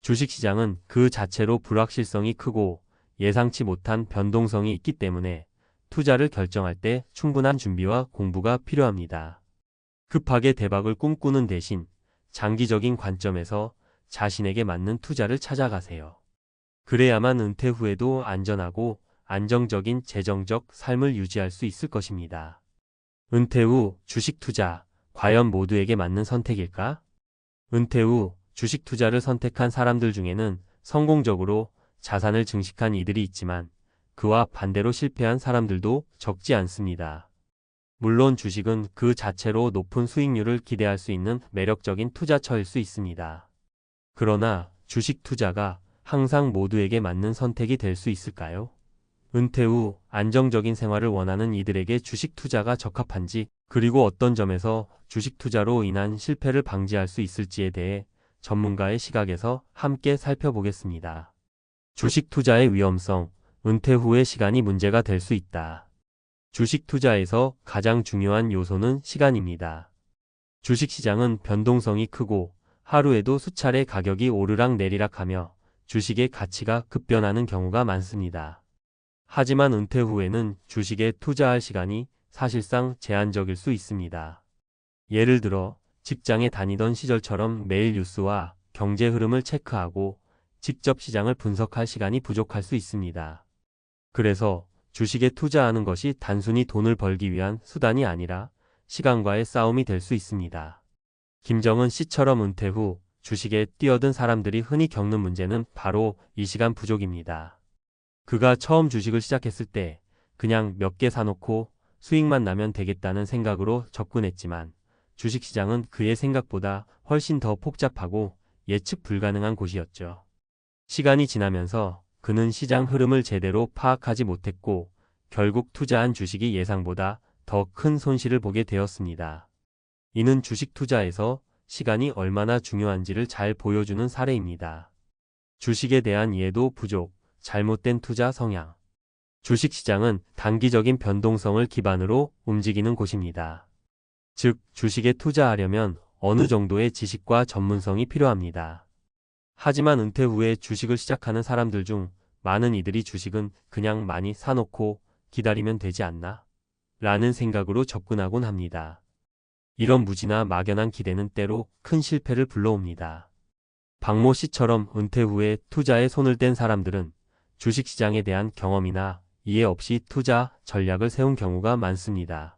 주식시장은 그 자체로 불확실성이 크고 예상치 못한 변동성이 있기 때문에 투자를 결정할 때 충분한 준비와 공부가 필요합니다. 급하게 대박을 꿈꾸는 대신 장기적인 관점에서 자신에게 맞는 투자를 찾아가세요. 그래야만 은퇴 후에도 안전하고 안정적인 재정적 삶을 유지할 수 있을 것입니다. 은퇴 후 주식 투자, 과연 모두에게 맞는 선택일까? 은퇴 후 주식 투자를 선택한 사람들 중에는 성공적으로 자산을 증식한 이들이 있지만 그와 반대로 실패한 사람들도 적지 않습니다. 물론 주식은 그 자체로 높은 수익률을 기대할 수 있는 매력적인 투자처일 수 있습니다. 그러나 주식 투자가 항상 모두에게 맞는 선택이 될 수 있을까요? 은퇴 후 안정적인 생활을 원하는 이들에게 주식 투자가 적합한지, 그리고 어떤 점에서 주식 투자로 인한 실패를 방지할 수 있을지에 대해 전문가의 시각에서 함께 살펴보겠습니다. 주식 투자의 위험성, 은퇴 후의 시간이 문제가 될 수 있다. 주식 투자에서 가장 중요한 요소는 시간입니다. 주식 시장은 변동성이 크고 하루에도 수차례 가격이 오르락 내리락하며 주식의 가치가 급변하는 경우가 많습니다. 하지만 은퇴 후에는 주식에 투자할 시간이 사실상 제한적일 수 있습니다. 예를 들어 직장에 다니던 시절처럼 매일 뉴스와 경제 흐름을 체크하고 직접 시장을 분석할 시간이 부족할 수 있습니다. 그래서 주식에 투자하는 것이 단순히 돈을 벌기 위한 수단이 아니라 시간과의 싸움이 될 수 있습니다. 김정은 씨처럼 은퇴 후 주식에 뛰어든 사람들이 흔히 겪는 문제는 바로 이 시간 부족입니다. 그가 처음 주식을 시작했을 때 그냥 몇 개 사놓고 수익만 나면 되겠다는 생각으로 접근했지만 주식시장은 그의 생각보다 훨씬 더 복잡하고 예측 불가능한 곳이었죠. 시간이 지나면서 그는 시장 흐름을 제대로 파악하지 못했고 결국 투자한 주식이 예상보다 더 큰 손실을 보게 되었습니다. 이는 주식 투자에서 시간이 얼마나 중요한지를 잘 보여주는 사례입니다. 주식에 대한 이해도 부족, 잘못된 투자 성향. 주식시장은 단기적인 변동성을 기반으로 움직이는 곳입니다. 즉, 주식에 투자하려면 어느 정도의 지식과 전문성이 필요합니다. 하지만 은퇴 후에 주식을 시작하는 사람들 중 많은 이들이 주식은 그냥 많이 사놓고 기다리면 되지 않나? 라는 생각으로 접근하곤 합니다. 이런 무지나 막연한 기대는 때로 큰 실패를 불러옵니다. 박모 씨처럼 은퇴 후에 투자에 손을 댄 사람들은 주식시장에 대한 경험이나 이해 없이 투자 전략을 세운 경우가 많습니다.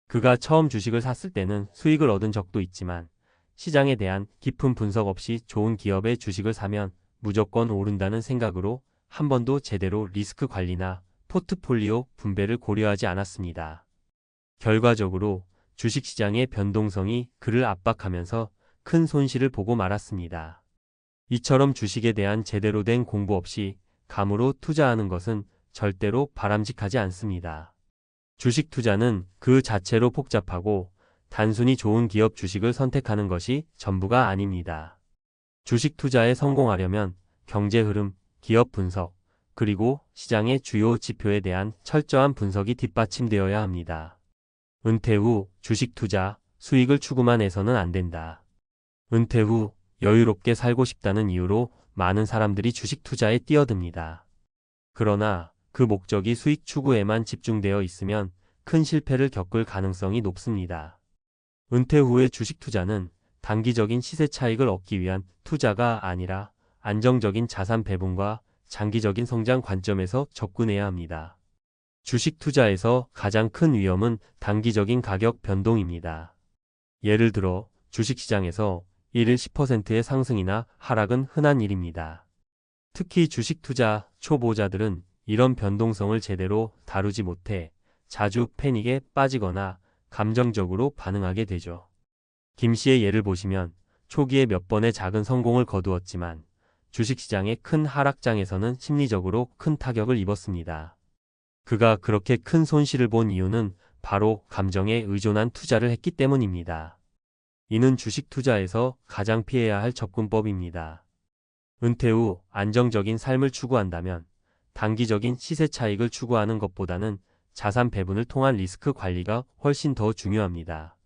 그가 처음 주식을 샀을 때는 수익을 얻은 적도 있지만 시장에 대한 깊은 분석 없이 좋은 기업의 주식을 사면 무조건 오른다는 생각으로 한 번도 제대로 리스크 관리나 포트폴리오 분배를 고려하지 않았습니다. 결과적으로 주식시장의 변동성이 그를 압박하면서 큰 손실을 보고 말았습니다. 이처럼 주식에 대한 제대로 된 공부 없이 감으로 투자하는 것은 절대로 바람직하지 않습니다. 주식 투자는 그 자체로 복잡하고 단순히 좋은 기업 주식을 선택하는 것이 전부가 아닙니다. 주식 투자에 성공하려면 경제 흐름, 기업 분석, 그리고 시장의 주요 지표에 대한 철저한 분석이 뒷받침되어야 합니다. 은퇴 후 주식 투자, 수익을 추구만 해서는 안 된다. 은퇴 후 여유롭게 살고 싶다는 이유로 많은 사람들이 주식 투자에 뛰어듭니다. 그러나 그 목적이 수익 추구에만 집중되어 있으면 큰 실패를 겪을 가능성이 높습니다. 은퇴 후의 주식 투자는 단기적인 시세 차익을 얻기 위한 투자가 아니라 안정적인 자산 배분과 장기적인 성장 관점에서 접근해야 합니다. 주식 투자에서 가장 큰 위험은 단기적인 가격 변동입니다. 예를 들어 주식시장에서 1일 10%의 상승이나 하락은 흔한 일입니다. 특히 주식 투자 초보자들은 이런 변동성을 제대로 다루지 못해 자주 패닉에 빠지거나 감정적으로 반응하게 되죠. 김 씨의 예를 보시면 초기에 몇 번의 작은 성공을 거두었지만 주식시장의 큰 하락장에서는 심리적으로 큰 타격을 입었습니다. 그가 그렇게 큰 손실을 본 이유는 바로 감정에 의존한 투자를 했기 때문입니다. 이는 주식 투자에서 가장 피해야 할 접근법입니다. 은퇴 후 안정적인 삶을 추구한다면 단기적인 시세 차익을 추구하는 것보다는 자산 배분을 통한 리스크 관리가 훨씬 더 중요합니다.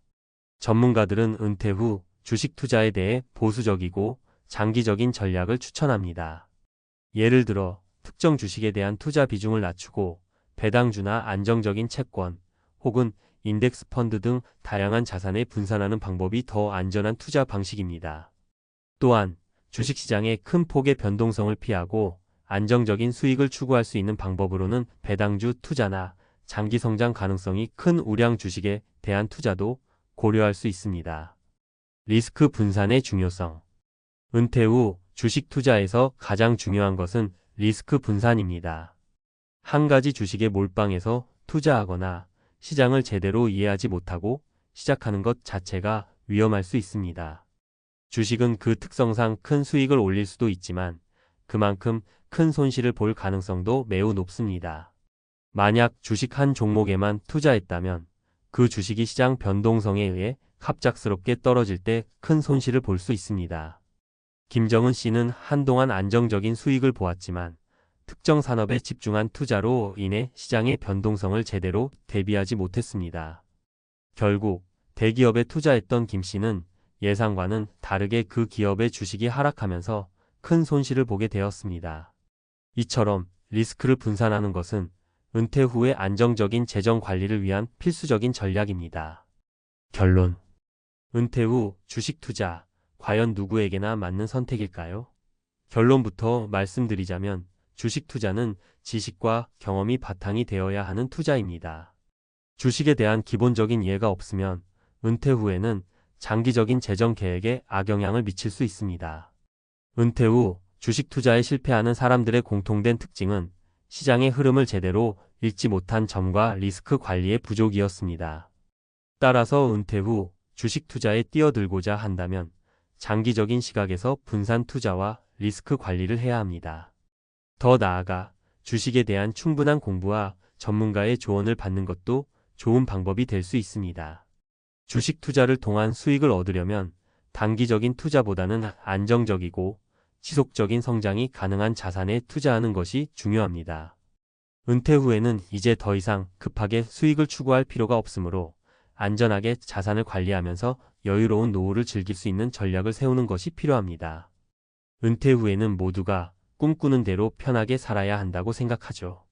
전문가들은 은퇴 후 주식 투자에 대해 보수적이고 장기적인 전략을 추천합니다. 예를 들어 특정 주식에 대한 투자 비중을 낮추고 배당주나 안정적인 채권 혹은 인덱스 펀드 등 다양한 자산에 분산하는 방법이 더 안전한 투자 방식입니다. 또한 주식시장의 큰 폭의 변동성을 피하고 안정적인 수익을 추구할 수 있는 방법으로는 배당주 투자나 장기 성장 가능성이 큰 우량 주식에 대한 투자도 고려할 수 있습니다. 리스크 분산의 중요성. 은퇴 후 주식 투자에서 가장 중요한 것은 리스크 분산입니다. 한 가지 주식에 몰빵해서 투자하거나 시장을 제대로 이해하지 못하고 시작하는 것 자체가 위험할 수 있습니다. 주식은 그 특성상 큰 수익을 올릴 수도 있지만 그만큼 큰 손실을 볼 가능성도 매우 높습니다. 만약 주식 한 종목에만 투자했다면 그 주식이 시장 변동성에 의해 갑작스럽게 떨어질 때 큰 손실을 볼 수 있습니다. 김정은 씨는 한동안 안정적인 수익을 보았지만 특정 산업에 집중한 투자로 인해 시장의 변동성을 제대로 대비하지 못했습니다. 결국 대기업에 투자했던 김 씨는 예상과는 다르게 그 기업의 주식이 하락하면서 큰 손실을 보게 되었습니다. 이처럼 리스크를 분산하는 것은 은퇴 후의 안정적인 재정 관리를 위한 필수적인 전략입니다. 결론. 은퇴 후 주식 투자, 과연 누구에게나 맞는 선택일까요? 결론부터 말씀드리자면 주식 투자는 지식과 경험이 바탕이 되어야 하는 투자입니다. 주식에 대한 기본적인 이해가 없으면 은퇴 후에는 장기적인 재정 계획에 악영향을 미칠 수 있습니다. 은퇴 후 주식 투자에 실패하는 사람들의 공통된 특징은 시장의 흐름을 제대로 읽지 못한 점과 리스크 관리의 부족이었습니다. 따라서 은퇴 후 주식 투자에 뛰어들고자 한다면 장기적인 시각에서 분산 투자와 리스크 관리를 해야 합니다. 더 나아가 주식에 대한 충분한 공부와 전문가의 조언을 받는 것도 좋은 방법이 될 수 있습니다. 주식 투자를 통한 수익을 얻으려면 단기적인 투자보다는 안정적이고 지속적인 성장이 가능한 자산에 투자하는 것이 중요합니다. 은퇴 후에는 이제 더 이상 급하게 수익을 추구할 필요가 없으므로 안전하게 자산을 관리하면서 여유로운 노후를 즐길 수 있는 전략을 세우는 것이 필요합니다. 은퇴 후에는 모두가 꿈꾸는 대로 편하게 살아야 한다고 생각하죠.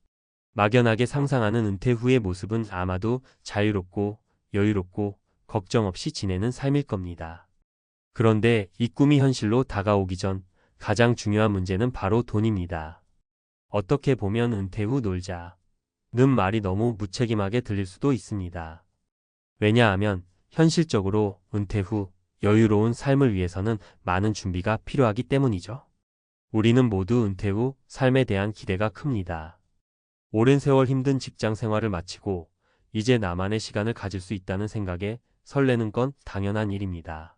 막연하게 상상하는 은퇴 후의 모습은 아마도 자유롭고 여유롭고 걱정 없이 지내는 삶일 겁니다. 그런데 이 꿈이 현실로 다가오기 전 가장 중요한 문제는 바로 돈입니다. 어떻게 보면 은퇴 후 놀자는 말이 너무 무책임하게 들릴 수도 있습니다. 왜냐하면 현실적으로 은퇴 후 여유로운 삶을 위해서는 많은 준비가 필요하기 때문이죠. 우리는 모두 은퇴 후 삶에 대한 기대가 큽니다. 오랜 세월 힘든 직장 생활을 마치고 이제 나만의 시간을 가질 수 있다는 생각에 설레는 건 당연한 일입니다.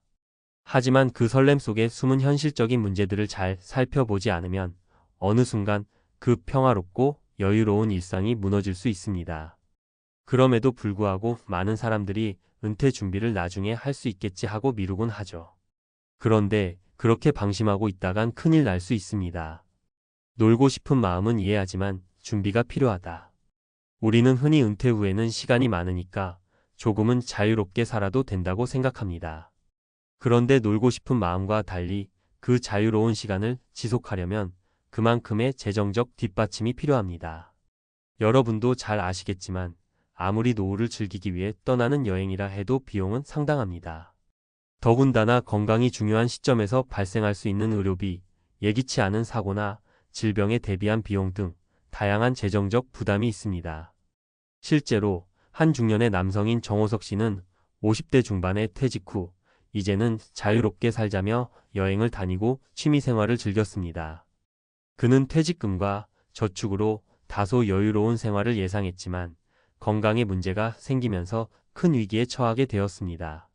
하지만 그 설렘 속에 숨은 현실적인 문제들을 잘 살펴보지 않으면 어느 순간 그 평화롭고 여유로운 일상이 무너질 수 있습니다. 그럼에도 불구하고 많은 사람들이 은퇴 준비를 나중에 할 수 있겠지 하고 미루곤 하죠. 그런데 그렇게 방심하고 있다간 큰일 날 수 있습니다. 놀고 싶은 마음은 이해하지만 준비가 필요하다. 우리는 흔히 은퇴 후에는 시간이 많으니까 조금은 자유롭게 살아도 된다고 생각합니다. 그런데 놀고 싶은 마음과 달리 그 자유로운 시간을 지속하려면 그만큼의 재정적 뒷받침이 필요합니다. 여러분도 잘 아시겠지만 아무리 노후를 즐기기 위해 떠나는 여행이라 해도 비용은 상당합니다. 더군다나 건강이 중요한 시점에서 발생할 수 있는 의료비, 예기치 않은 사고나 질병에 대비한 비용 등 다양한 재정적 부담이 있습니다. 실제로 한 중년의 남성인 정호석 씨는 50대 중반에 퇴직 후 이제는 자유롭게 살자며 여행을 다니고 취미생활을 즐겼습니다. 그는 퇴직금과 저축으로 다소 여유로운 생활을 예상했지만 건강에 문제가 생기면서 큰 위기에 처하게 되었습니다.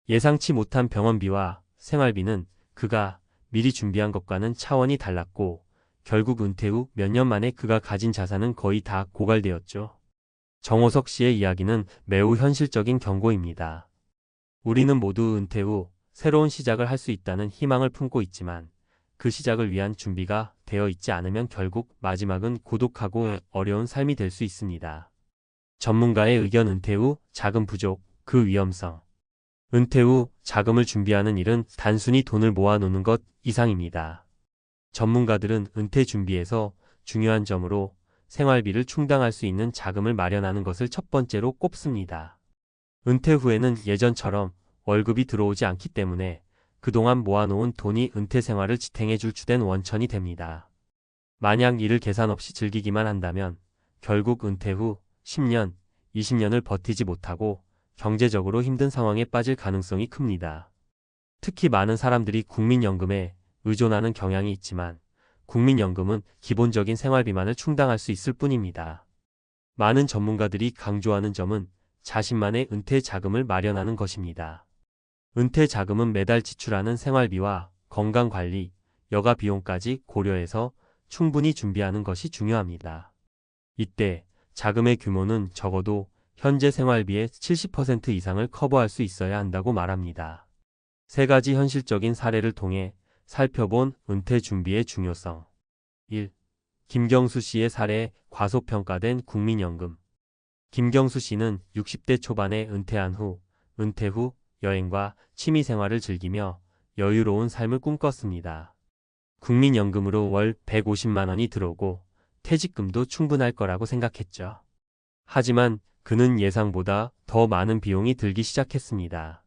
예상치 못한 병원비와 생활비는 그가 미리 준비한 것과는 차원이 달랐고 결국 은퇴 후 몇 년 만에 그가 가진 자산은 거의 다 고갈되었죠. 정호석 씨의 이야기는 매우 현실적인 경고입니다. 우리는 모두 은퇴 후 새로운 시작을 할 수 있다는 희망을 품고 있지만 그 시작을 위한 준비가 되어 있지 않으면 결국 마지막은 고독하고 어려운 삶이 될 수 있습니다. 전문가의 의견. 은퇴 후 자금 부족, 그 위험성. 은퇴 후 자금을 준비하는 일은 단순히 돈을 모아놓는 것 이상입니다. 전문가들은 은퇴 준비에서 중요한 점으로 생활비를 충당할 수 있는 자금을 마련하는 것을 첫 번째로 꼽습니다. 은퇴 후에는 예전처럼 월급이 들어오지 않기 때문에 그동안 모아놓은 돈이 은퇴 생활을 지탱해줄 주된 원천이 됩니다. 만약 이를 계산 없이 즐기기만 한다면 결국 은퇴 후 10년, 20년을 버티지 못하고 경제적으로 힘든 상황에 빠질 가능성이 큽니다. 특히 많은 사람들이 국민연금에 의존하는 경향이 있지만 국민연금은 기본적인 생활비만을 충당할 수 있을 뿐입니다. 많은 전문가들이 강조하는 점은 자신만의 은퇴 자금을 마련하는 것입니다. 은퇴 자금은 매달 지출하는 생활비와 건강관리, 여가 비용까지 고려해서 충분히 준비하는 것이 중요합니다. 이때 자금의 규모는 적어도 현재 생활비의 70% 이상을 커버할 수 있어야 한다고 말합니다. 세 가지 현실적인 사례를 통해 살펴본 은퇴 준비의 중요성. 1. 김경수 씨의 사례. 과소평가된 국민연금. 김경수 씨는 60대 초반에 은퇴한 후, 은퇴 후 여행과 취미 생활을 즐기며 여유로운 삶을 꿈꿨습니다. 국민연금으로 월 150만 원이 들어오고 퇴직금도 충분할 거라고 생각했죠. 하지만 그는 예상보다 더 많은 비용이 들기 시작했습니다.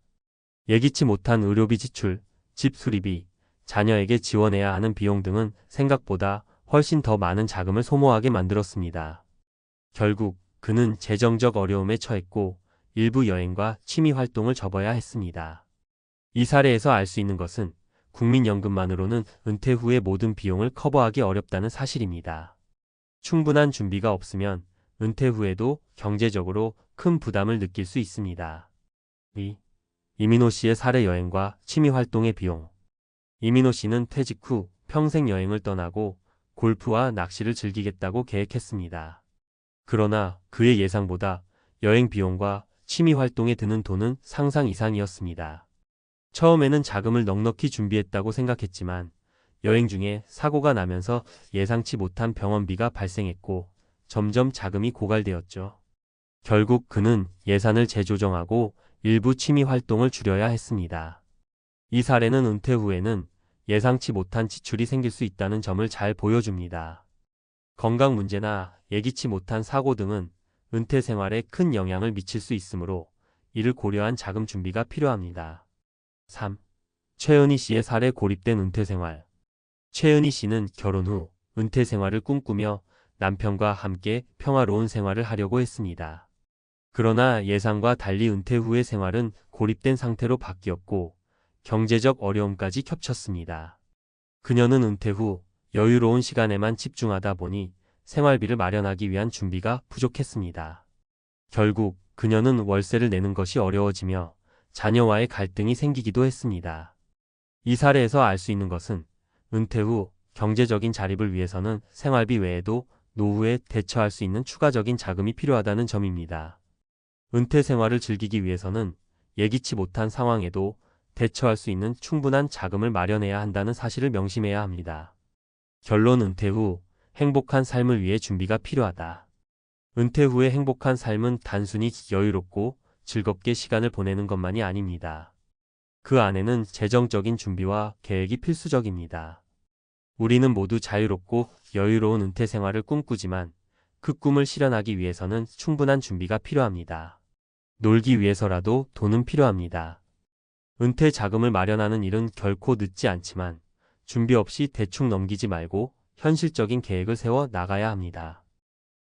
예기치 못한 의료비 지출, 집 수리비, 자녀에게 지원해야 하는 비용 등은 생각보다 훨씬 더 많은 자금을 소모하게 만들었습니다. 결국 그는 재정적 어려움에 처했고 일부 여행과 취미 활동을 접어야 했습니다. 이 사례에서 알 수 있는 것은 국민연금만으로는 은퇴 후의 모든 비용을 커버하기 어렵다는 사실입니다. 충분한 준비가 없으면 은퇴 후에도 경제적으로 큰 부담을 느낄 수 있습니다. 2. 이민호 씨의 사례. 여행과 취미 활동의 비용. 이민호 씨는 퇴직 후 평생 여행을 떠나고 골프와 낚시를 즐기겠다고 계획했습니다. 그러나 그의 예상보다 여행 비용과 취미 활동에 드는 돈은 상상 이상이었습니다. 처음에는 자금을 넉넉히 준비했다고 생각했지만 여행 중에 사고가 나면서 예상치 못한 병원비가 발생했고 점점 자금이 고갈되었죠. 결국 그는 예산을 재조정하고 일부 취미 활동을 줄여야 했습니다. 이 사례는 은퇴 후에는 예상치 못한 지출이 생길 수 있다는 점을 잘 보여줍니다. 건강 문제나 예기치 못한 사고 등은 은퇴 생활에 큰 영향을 미칠 수 있으므로 이를 고려한 자금 준비가 필요합니다. 3. 최은희 씨의 사례. 고립된 은퇴 생활. 최은희 씨는 결혼 후 은퇴 생활을 꿈꾸며 남편과 함께 평화로운 생활을 하려고 했습니다. 그러나 예상과 달리 은퇴 후의 생활은 고립된 상태로 바뀌었고 경제적 어려움까지 겹쳤습니다. 그녀는 은퇴 후 여유로운 시간에만 집중하다 보니 생활비를 마련하기 위한 준비가 부족했습니다. 결국 그녀는 월세를 내는 것이 어려워지며 자녀와의 갈등이 생기기도 했습니다. 이 사례에서 알 수 있는 것은 은퇴 후 경제적인 자립을 위해서는 생활비 외에도 노후에 대처할 수 있는 추가적인 자금이 필요하다는 점입니다. 은퇴 생활을 즐기기 위해서는 예기치 못한 상황에도 대처할 수 있는 충분한 자금을 마련해야 한다는 사실을 명심해야 합니다. 결론. 은퇴 후 행복한 삶을 위해 준비가 필요하다. 은퇴 후의 행복한 삶은 단순히 여유롭고 즐겁게 시간을 보내는 것만이 아닙니다. 그 안에는 재정적인 준비와 계획이 필수적입니다. 우리는 모두 자유롭고 여유로운 은퇴 생활을 꿈꾸지만 그 꿈을 실현하기 위해서는 충분한 준비가 필요합니다. 놀기 위해서라도 돈은 필요합니다. 은퇴 자금을 마련하는 일은 결코 늦지 않지만 준비 없이 대충 넘기지 말고 현실적인 계획을 세워 나가야 합니다.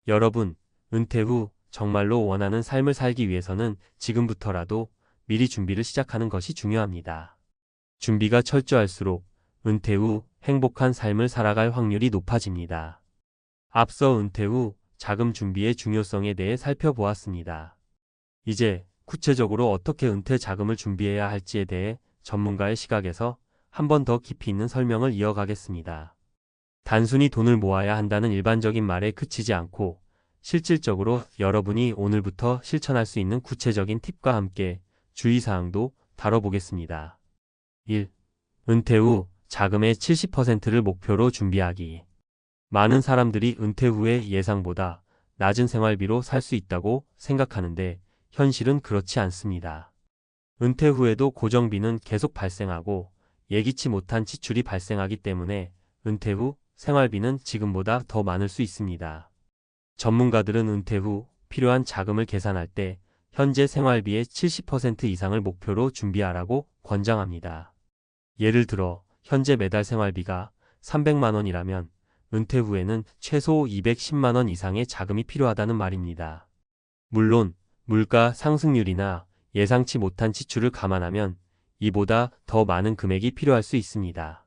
여러분, 은퇴 후 정말로 원하는 삶을 살기 위해서는 지금부터라도 미리 준비를 시작하는 것이 중요합니다. 준비가 철저할수록 은퇴 후 행복한 삶을 살아갈 확률이 높아집니다. 앞서 은퇴 후 자금 준비의 중요성에 대해 살펴보았습니다. 이제 구체적으로 어떻게 은퇴 자금을 준비해야 할지에 대해 전문가의 시각에서 한 번 더 깊이 있는 설명을 이어가겠습니다. 단순히 돈을 모아야 한다는 일반적인 말에 그치지 않고 실질적으로 여러분이 오늘부터 실천할 수 있는 구체적인 팁과 함께 주의사항도 다뤄보겠습니다. 1. 은퇴 후 자금의 70%를 목표로 준비하기. 많은 사람들이 은퇴 후에 예상보다 낮은 생활비로 살 수 있다고 생각하는데 현실은 그렇지 않습니다. 은퇴 후에도 고정비는 계속 발생하고 예기치 못한 지출이 발생하기 때문에 은퇴 후 생활비는 지금보다 더 많을 수 있습니다. 전문가들은 은퇴 후 필요한 자금을 계산할 때 현재 생활비의 70% 이상을 목표로 준비하라고 권장합니다. 예를 들어 현재 매달 생활비가 300만 원이라면 은퇴 후에는 최소 210만 원 이상의 자금이 필요하다는 말입니다. 물론 물가 상승률이나 예상치 못한 지출을 감안하면 이보다 더 많은 금액이 필요할 수 있습니다.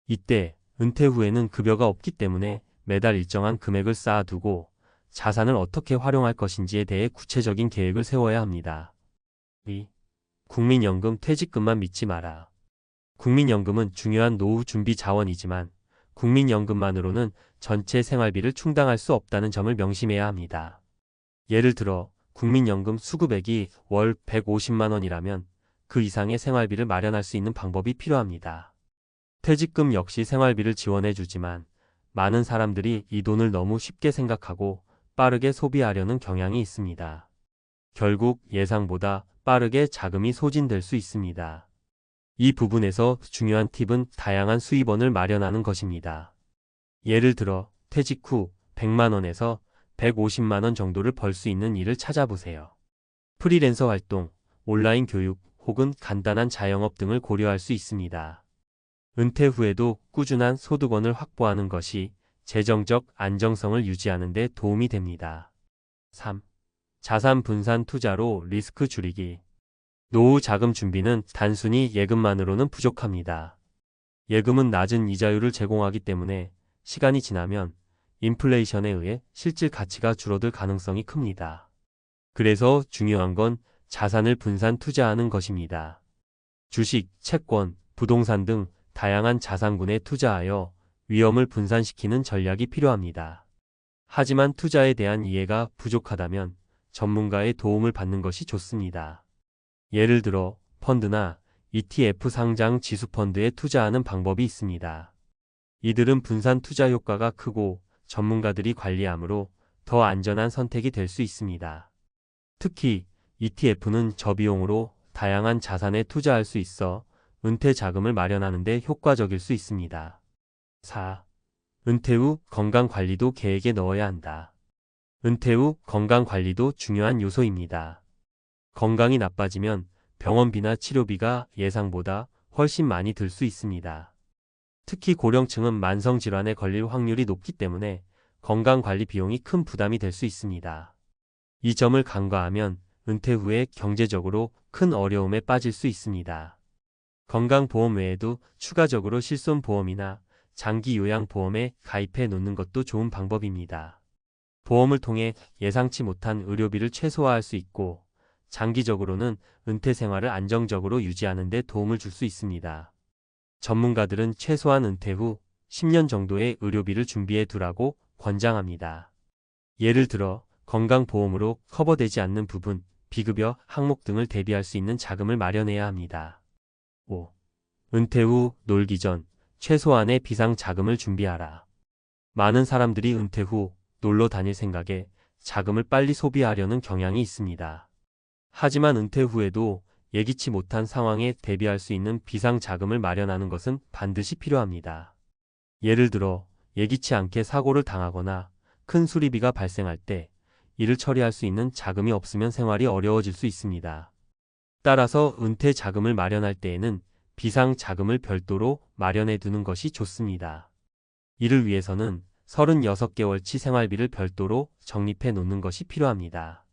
이때 은퇴 후에는 급여가 없기 때문에 매달 일정한 금액을 쌓아두고 자산을 어떻게 활용할 것인지에 대해 구체적인 계획을 세워야 합니다. 2. 국민연금 퇴직금만 믿지 마라. 국민연금은 중요한 노후 준비 자원이지만 국민연금만으로는 전체 생활비를 충당할 수 없다는 점을 명심해야 합니다. 예를 들어 국민연금 수급액이 월 150만 원이라면 그 이상의 생활비를 마련할 수 있는 방법이 필요합니다. 퇴직금 역시 생활비를 지원해주지만 많은 사람들이 이 돈을 너무 쉽게 생각하고 빠르게 소비하려는 경향이 있습니다. 결국 예상보다 빠르게 자금이 소진될 수 있습니다. 이 부분에서 중요한 팁은 다양한 수입원을 마련하는 것입니다. 예를 들어 퇴직 후 100만 원에서 150만 원 정도를 벌 수 있는 일을 찾아보세요. 프리랜서 활동, 온라인 교육 혹은 간단한 자영업 등을 고려할 수 있습니다. 은퇴 후에도 꾸준한 소득원을 확보하는 것이 재정적 안정성을 유지하는 데 도움이 됩니다. 3. 자산 분산 투자로 리스크 줄이기. 노후 자금 준비는 단순히 예금만으로는 부족합니다. 예금은 낮은 이자율을 제공하기 때문에 시간이 지나면 인플레이션에 의해 실질 가치가 줄어들 가능성이 큽니다. 그래서 중요한 건 자산을 분산 투자하는 것입니다. 주식, 채권, 부동산 등 다양한 자산군에 투자하여 위험을 분산시키는 전략이 필요합니다. 하지만 투자에 대한 이해가 부족하다면 전문가의 도움을 받는 것이 좋습니다. 예를 들어 펀드나 ETF 상장 지수펀드에 투자하는 방법이 있습니다. 이들은 분산 투자 효과가 크고 전문가들이 관리하므로 더 안전한 선택이 될 수 있습니다. 특히 ETF는 저비용으로 다양한 자산에 투자할 수 있어 은퇴 자금을 마련하는 데 효과적일 수 있습니다. 4. 은퇴 후 건강관리도 계획에 넣어야 한다. 은퇴 후 건강관리도 중요한 요소입니다. 건강이 나빠지면 병원비나 치료비가 예상보다 훨씬 많이 들 수 있습니다. 특히 고령층은 만성질환에 걸릴 확률이 높기 때문에 건강관리 비용이 큰 부담이 될 수 있습니다. 이 점을 간과하면 은퇴 후에 경제적으로 큰 어려움에 빠질 수 있습니다. 건강보험 외에도 추가적으로 실손보험이나 장기요양보험에 가입해 놓는 것도 좋은 방법입니다. 보험을 통해 예상치 못한 의료비를 최소화할 수 있고 장기적으로는 은퇴 생활을 안정적으로 유지하는 데 도움을 줄 수 있습니다. 전문가들은 최소한 은퇴 후 10년 정도의 의료비를 준비해 두라고 권장합니다. 예를 들어 건강보험으로 커버되지 않는 부분, 비급여 항목 등을 대비할 수 있는 자금을 마련해야 합니다. 5. 은퇴 후 놀기 전 최소한의 비상 자금을 준비하라. 많은 사람들이 은퇴 후 놀러 다닐 생각에 자금을 빨리 소비하려는 경향이 있습니다. 하지만 은퇴 후에도 예기치 못한 상황에 대비할 수 있는 비상 자금을 마련하는 것은 반드시 필요합니다. 예를 들어 예기치 않게 사고를 당하거나 큰 수리비가 발생할 때 이를 처리할 수 있는 자금이 없으면 생활이 어려워질 수 있습니다. 따라서 은퇴 자금을 마련할 때에는 비상 자금을 별도로 마련해 두는 것이 좋습니다. 이를 위해서는 36개월치 생활비를 별도로 적립해 놓는 것이 필요합니다.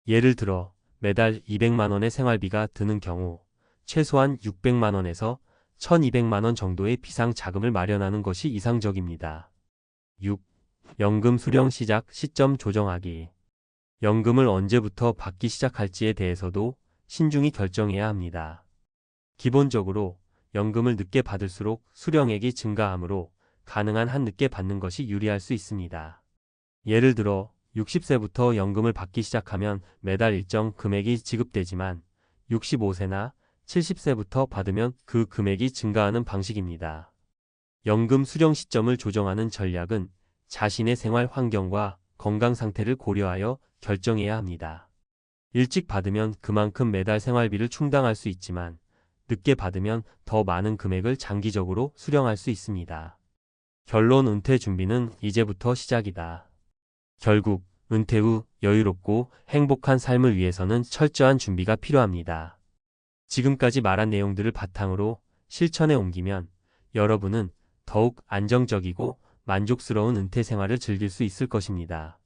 예를 들어 매달 200만 원의 생활비가 드는 경우 최소한 600만 원에서 1200만 원 정도의 비상 자금을 마련하는 것이 이상적입니다. 6. 연금 수령 시작 시점 조정하기. 연금을 언제부터 받기 시작할지에 대해서도 신중히 결정해야 합니다. 기본적으로 연금을 늦게 받을수록 수령액이 증가하므로 가능한 한 늦게 받는 것이 유리할 수 있습니다. 예를 들어 60세부터 연금을 받기 시작하면 매달 일정 금액이 지급되지만 65세나 70세부터 받으면 그 금액이 증가하는 방식입니다. 연금 수령 시점을 조정하는 전략은 자신의 생활 환경과 건강 상태를 고려하여 결정해야 합니다. 일찍 받으면 그만큼 매달 생활비를 충당할 수 있지만 늦게 받으면 더 많은 금액을 장기적으로 수령할 수 있습니다. 결론 은퇴 준비는 이제부터 시작이다. 결국 은퇴 후 여유롭고 행복한 삶을 위해서는 철저한 준비가 필요합니다. 지금까지 말한 내용들을 바탕으로 실천에 옮기면 여러분은 더욱 안정적이고 만족스러운 은퇴 생활을 즐길 수 있을 것입니다.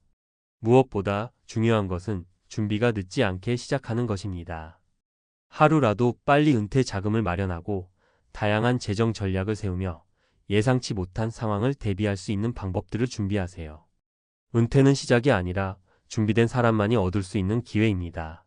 무엇보다 중요한 것은 준비가 늦지 않게 시작하는 것입니다. 하루라도 빨리 은퇴 자금을 마련하고 다양한 재정 전략을 세우며 예상치 못한 상황을 대비할 수 있는 방법들을 준비하세요. 은퇴는 시작이 아니라 준비된 사람만이 얻을 수 있는 기회입니다.